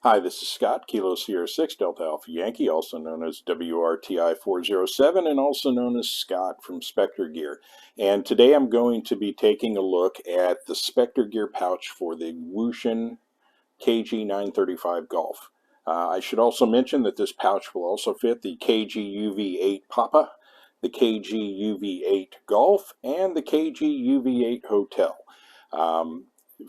Hi, this is Scott, Kilo Sierra 6 Delta Alpha Yankee, also known as WRTI 407, and also known as Scott from Specter Gear. And today I'm going to be taking a look at the Specter Gear pouch for the Wouxun KG-935 Golf. I should also mention that this pouch will also fit the KG-UV8 Papa, the KG-UV8 Golf, and the KG-UV8 Hotel.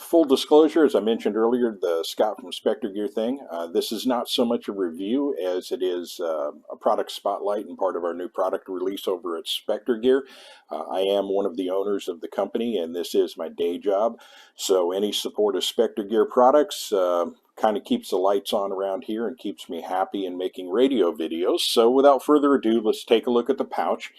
Full disclosure, as I mentioned earlier, the Scott from Specter Gear thing, this is not so much a review as it is a product spotlight and part of our new product release over at Specter Gear. I am one of the owners of the company, and this is my day job. So any support of Specter Gear products kind of keeps the lights on around here and keeps me happy in making radio videos. So without further ado, let's take a look at the pouch.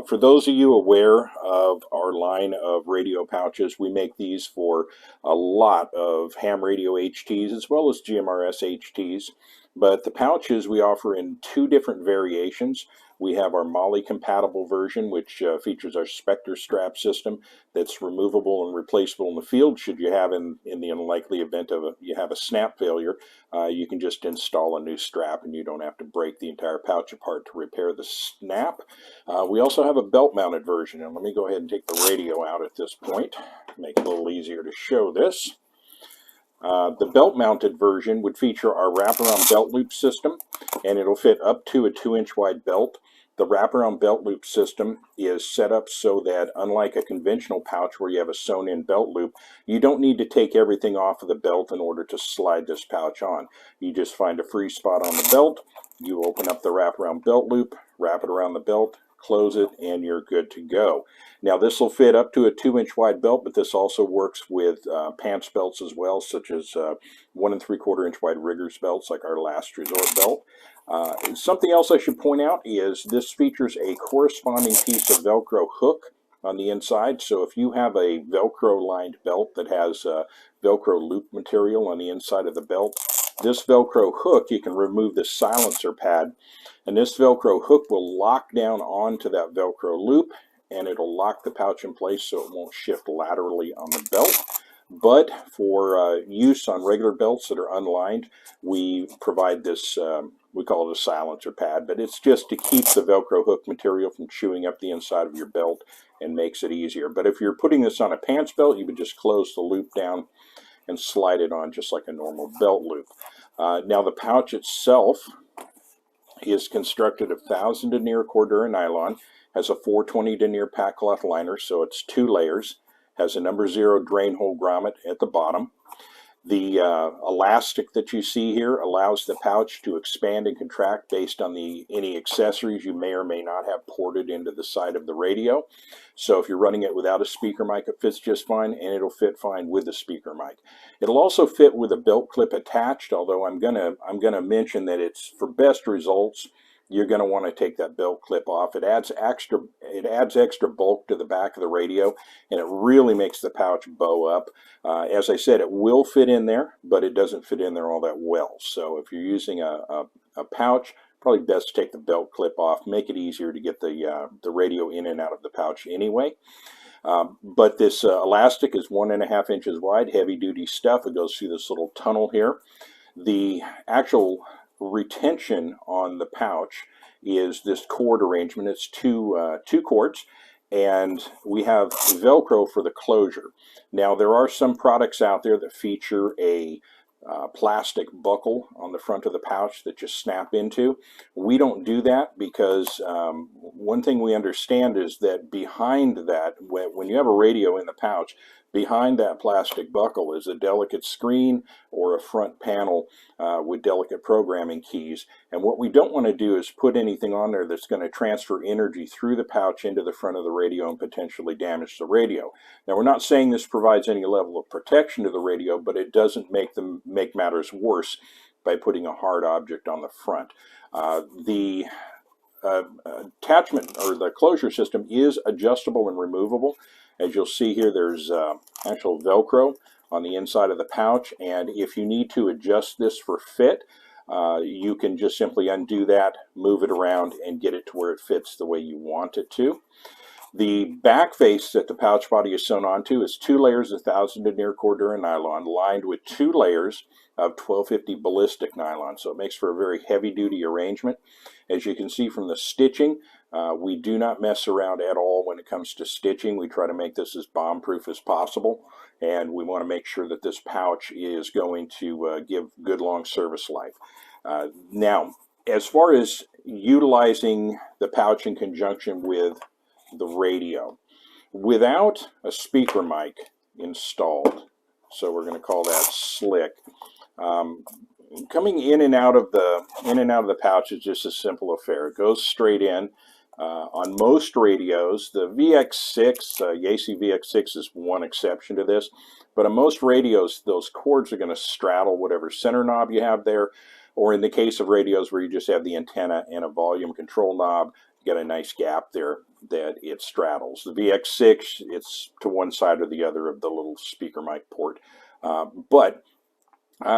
For those of you aware of our line of radio pouches, we make these for a lot of ham radio HTs as well as GMRS HTs. But the pouches we offer in two different variations. We have our MOLLE compatible version, which features our Specter strap system that's removable and replaceable in the field. Should you have, in the unlikely event of you have a snap failure, you can just install a new strap and you don't have to break the entire pouch apart to repair the snap. We also have a belt mounted version, and let me go ahead and take the radio out at this point, make it a little easier to show this. The belt-mounted version would feature our wraparound belt loop system, and it'll fit up to a 2-inch wide belt. The wraparound belt loop system is set up so that, unlike a conventional pouch where you have a sewn-in belt loop, you don't need to take everything off of the belt in order to slide this pouch on. You just find a free spot on the belt, you open up the wraparound belt loop, wrap it around the belt, close it, and you're good to go. Now this will fit up to a 2-inch wide belt, but this also works with pants belts as well, such as 1 3/4 inch wide riggers belts like our last resort belt. Something else I should point out is this features a corresponding piece of Velcro hook on the inside. So if you have a Velcro lined belt that has Velcro loop material on the inside of the belt, this Velcro hook, you can remove the silencer pad, and this Velcro hook will lock down onto that Velcro loop, and it'll lock the pouch in place so it won't shift laterally on the belt. But for use on regular belts that are unlined, we provide this, we call it a silencer pad, but it's just to keep the Velcro hook material from chewing up the inside of your belt and makes it easier. But if you're putting this on a pants belt, you would just close the loop down and slide it on just like a normal belt loop. Now the pouch itself is constructed of 1000 denier Cordura nylon, has a 420 denier pack cloth liner, so it's 2 layers, has a number 0 drain hole grommet at the bottom. The elastic that you see here allows the pouch to expand and contract based on any accessories you may or may not have ported into the side of the radio. So if you're running it without a speaker mic, it fits just fine, and it'll fit fine with a speaker mic. It'll also fit with a belt clip attached, although I'm gonna mention that it's for best results, you're going to want to take that belt clip off. It adds extra bulk to the back of the radio, and it really makes the pouch bow up. As I said, it will fit in there, but it doesn't fit in there all that well. So if you're using a pouch, probably best to take the belt clip off, make it easier to get the radio in and out of the pouch anyway. But this elastic is 1.5 inches wide, heavy duty stuff. It goes through this little tunnel here. The actual retention on the pouch is this cord arrangement. It's two cords, and we have Velcro for the closure. Now there are some products out there that feature a plastic buckle on the front of the pouch that you snap into. We don't do that because one thing we understand is that behind that, when you have a radio in the pouch, behind that plastic buckle is a delicate screen or a front panel with delicate programming keys. And what we don't want to do is put anything on there that's going to transfer energy through the pouch into the front of the radio and potentially damage the radio. Now, we're not saying this provides any level of protection to the radio, but it doesn't make matters worse by putting a hard object on the front. The attachment or the closure system is adjustable and removable. As you'll see here, there's actual Velcro on the inside of the pouch, and if you need to adjust this for fit, you can just simply undo that, move it around, and get it to where it fits the way you want it to. The back face that the pouch body is sewn onto is 2 layers of 1000 denier Cordura nylon lined with 2 layers of 1250 ballistic nylon. So it makes for a very heavy-duty arrangement. As you can see from the stitching, we do not mess around at all when it comes to stitching. We try to make this as bomb-proof as possible, and we want to make sure that this pouch is going to give good long service life. Now, as far as utilizing the pouch in conjunction with the radio, without a speaker mic installed, so we're going to call that slick, coming in and out of the pouch is just a simple affair. It goes straight in. On most radios, the VX6, Yaesu VX6 is one exception to this, but on most radios, those cords are going to straddle whatever center knob you have there, or in the case of radios where you just have the antenna and a volume control knob, you got a nice gap there that it straddles. The VX6, it's to one side or the other of the little speaker mic port, but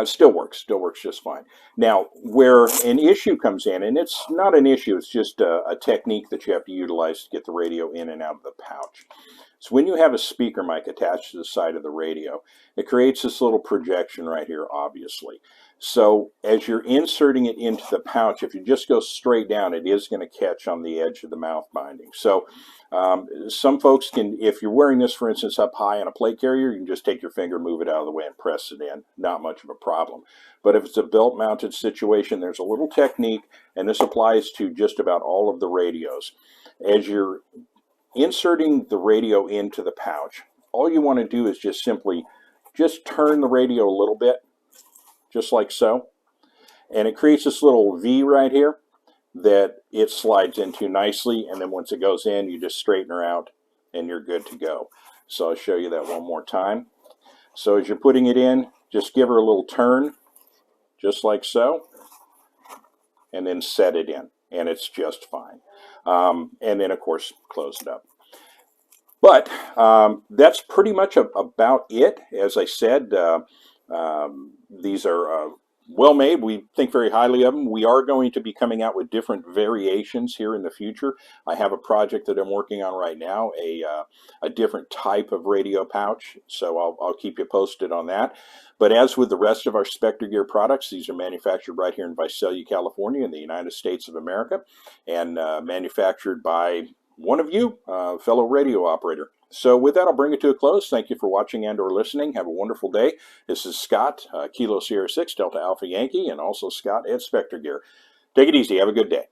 still works just fine. Now, where an issue comes in, and it's not an issue, it's just a technique that you have to utilize to get the radio in and out of the pouch. So when you have a speaker mic attached to the side of the radio, it creates this little projection right here, obviously. So as you're inserting it into the pouch, if you just go straight down, it is going to catch on the edge of the mouth binding. So some folks can, if you're wearing this, for instance, up high on a plate carrier, you can just take your finger, move it out of the way, and press it in. Not much of a problem. But if it's a belt-mounted situation, there's a little technique, and this applies to just about all of the radios. As you're inserting the radio into the pouch, all you want to do is just simply turn the radio a little bit, just like so, and it creates this little V right here that it slides into nicely, and then once it goes in, you just straighten her out and you're good to go. So I'll show you that one more time. So as you're putting it in, just give her a little turn, just like so, and then set it in, and it's just fine. And then, of course, close it up. But that's pretty much about it. As I said, these are well made. We think very highly of them. We are going to be coming out with different variations here in the future. I have a project that I'm working on right now, a different type of radio pouch, so I'll keep you posted on that. But as with the rest of our Specter Gear products, these are manufactured right here in Visalia, California, in the United States of America, and manufactured by one of you, fellow radio operator. So with that, I'll bring it to a close. Thank you for watching and or listening. Have a wonderful day. This is Scott, Kilo Sierra 6, Delta Alpha Yankee, and also Scott at Specter Gear. Take it easy. Have a good day.